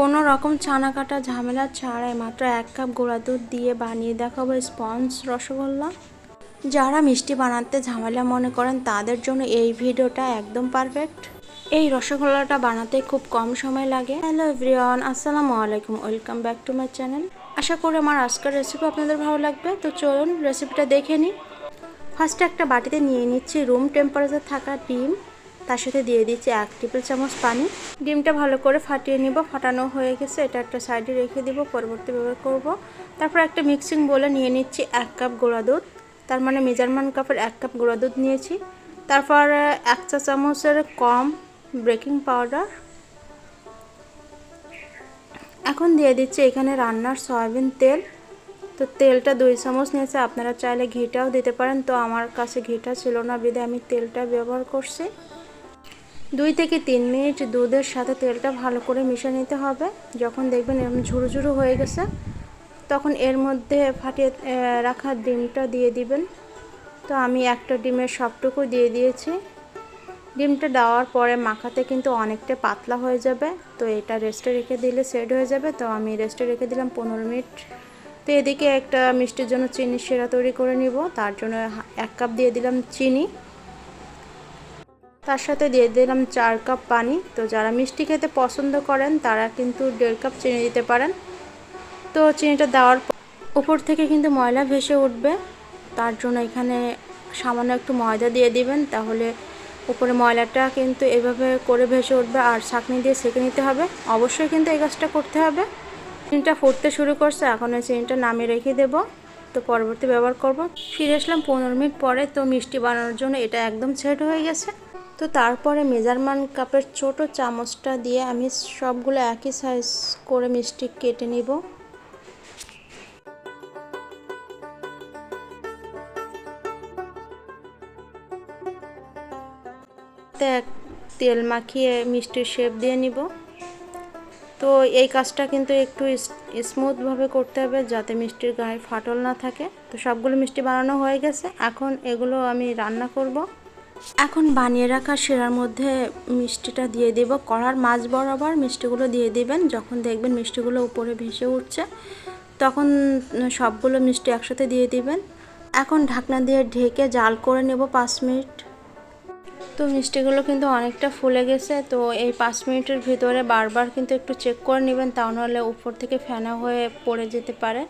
কোনো রকম ছানা কাটা ঝামেলা ছাড়াই মাত্র 1 কাপ গুঁড়া দুধ দিয়ে বানিয়ে দেখাবো স্পঞ্জ রসগোল্লা। যারা মিষ্টি বানাতে ঝামেলা মনে করেন তাদের জন্য এই ভিডিওটা একদম পারফেক্ট। এই রসগোল্লাটা বানাতে খুব কম সময় লাগে। হ্যালো এভরিওয়ান, আসসালামু আলাইকুম, welcome back to my channel. আশা করি আমার আজকের রেসিপি আপনাদের ভালো লাগবে। তো চলুন রেসিপিটা দেখে নিই। ফার্স্টে একটা বাটিতে নিয়ে নিচ্ছি রুম টেম্পারেচার থাকা ডিম, তার সাথে দিয়ে দিচ্ছি 1 টেবিল চামচ পানি। ডিমটা ভালো করে ফাটিয়ে নিব। ফাটানো হয়ে গেছে, এটা একটা সাইডে রেখে দিব, পরবর্তী ব্যবহার করব। তারপর একটা মিক্সিং বোলে নিয়ে নিচ্ছি 1 কাপ গুঁড়া দুধ, তার মানে মেজারমেন্ট কাপের 1 কাপ গুঁড়া দুধ নিয়েছি। তারপর 1 চা চামচের কম বেকিং পাউডার। এখন দিয়ে দিচ্ছি এখানে রান্নার সয়াবিন তেল। তো তেলটা 2 চামচ নিয়েছে, আপনারা চাইলে ঘিটাও দিতে পারেন। তো আমার কাছে ঘিটা ছিল না বিধে আমি তেলটা ব্যবহার করছি। 2 থেকে 3 মিনিট দুধের সাথে তেলটা ভালো করে মিশিয়ে নিতে হবে। যখন দেখবেন এরকম ঝুরো ঝুরো হয়ে গেছে, তখন এর মধ্যে ফাটিয়ে রাখা ডিমটা দিয়ে দিবেন। তো আমি একটা ডিমের সবটুকু দিয়ে দিয়েছি। ডিমটা দেওয়ার পরে মাখাতে কিন্তু অনেকটা পাতলা হয়ে যাবে, তো এটা রেস্টে রেখে দিলে সেট হয়ে যাবে। তো আমি রেস্টে রেখে দিলাম 15 মিনিট। তো এদিকে একটা মিষ্টির জন্য চিনি শিরা তৈরি করে নিব। তার জন্য 1 কাপ দিয়ে দিলাম চিনি, তার সাথে দিয়ে দিলাম 4 কাপ পানি। তো যারা মিষ্টি খেতে পছন্দ করেন তারা কিন্তু 1.5 কাপ চিনি দিতে পারেন। তো চিনিটা দেওয়ার উপর থেকে কিন্তু ময়লা ভেসে উঠবে, তার জন্য এখানে সামান্য একটু ময়দা দিয়ে দিবেন, তাহলে উপরে ময়লাটা কিন্তু এভাবে করে ভেসে উঠবে। আর ছাঁকনি দিয়ে ছেঁকে নিতে হবে, অবশ্যই কিন্তু এই কাজটা করতে হবে। চিনিটা ফুটতে শুরু করছে, এখন এই চিনিটা নামিয়ে রেখে দেব। তো পরবর্তী ব্যবহার করব। ফিরে আসলাম 15 মিনিট পরে। তো মিষ্টি বানানোর জন্য এটা একদম সেট হয়ে গেছে। তো তারপরে মেজারমেন্ট কাপের ছোট চামচটা দিয়ে আমি সবগুলো একই সাইজ করে মিষ্টি কেটে নিব। তেল মাখিয়ে মিষ্টির শেপ দিয়ে নিব। তো এই কাজটা কিন্তু একটু স্মুথভাবে করতে হবে, যাতে মিষ্টির গায়ে ফাটল না থাকে। তো সবগুলো মিষ্টি বানানো হয়ে গেছে, এখন এগুলো আমি রান্না করব। এখন বানিয়ে রাখা শিরার মধ্যে মিষ্টিটা দিয়ে দেব। কড়ার মাঝ বরাবর মিষ্টিগুলো দিয়ে দিবেন। যখন দেখবেন মিষ্টিগুলো উপরে ভেসে উঠছে, তখন সবগুলো মিষ্টি একসাথে দিয়ে দিবেন। এখন ঢাকনা দিয়ে ঢেকে জাল করে নেব 5 মিনিট। তো মিষ্টিগুলো কিন্তু অনেকটা ফুলে গেছে। তো এই 5 মিনিটের ভিতরে বারবার কিন্তু একটু চেক করে নেবেন, তা নাহলে উপর থেকে ফেনা হয়ে পড়ে যেতে পারে।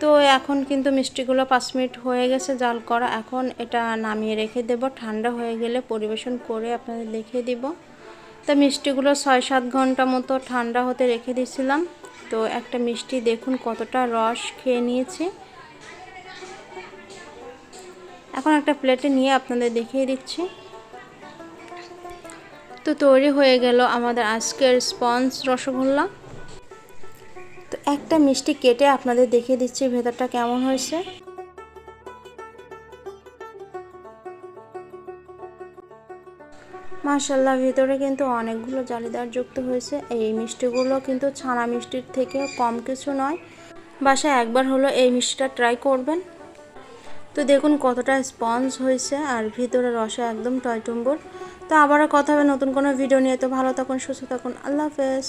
তো এখন কিন্তু মিষ্টিগুলো 5 মিনিট হয়ে গেছে জাল করা। এখন এটা নামিয়ে রেখে দেব, ঠান্ডা হয়ে গেলে পরিবেশন করে আপনাদের দেখিয়ে দিব। তো মিষ্টিগুলো 6-7 ঘন্টা মতো ঠান্ডা হতে রেখে দিয়েছিলাম। তো একটা মিষ্টি দেখুন কতটা রস খেয়ে নিয়েছি। এখন একটা প্লেটে নিয়ে আপনাদের দেখিয়ে দিচ্ছি। তো তৈরি হয়ে গেল আমাদের আজকের স্পঞ্জ রসগোল্লা। তো একটা মিষ্টি কেটে আপনাদের দেখিয়ে দিচ্ছি ভেতরটা কেমন হয়েছে। মাশাআল্লাহ, ভিতরে কিন্তু অনেকগুলো জালিদার যুক্ত হয়েছে। এই মিষ্টিগুলো কিন্তু ছানা মিষ্টির থেকেও কম কিছু নয়। বাসায় একবার হলো এই মিষ্টিটা ট্রাই করবেন। তো দেখুন কতটা স্পঞ্জ হয়েছে, আর ভিতরে রসে একদম টয়টুম্বুর। তো আবারও কথা হবে নতুন কোনো ভিডিও নিয়ে। তো ভালো থাকুন, সুস্থ থাকুন, আল্লাহ হাফেজ।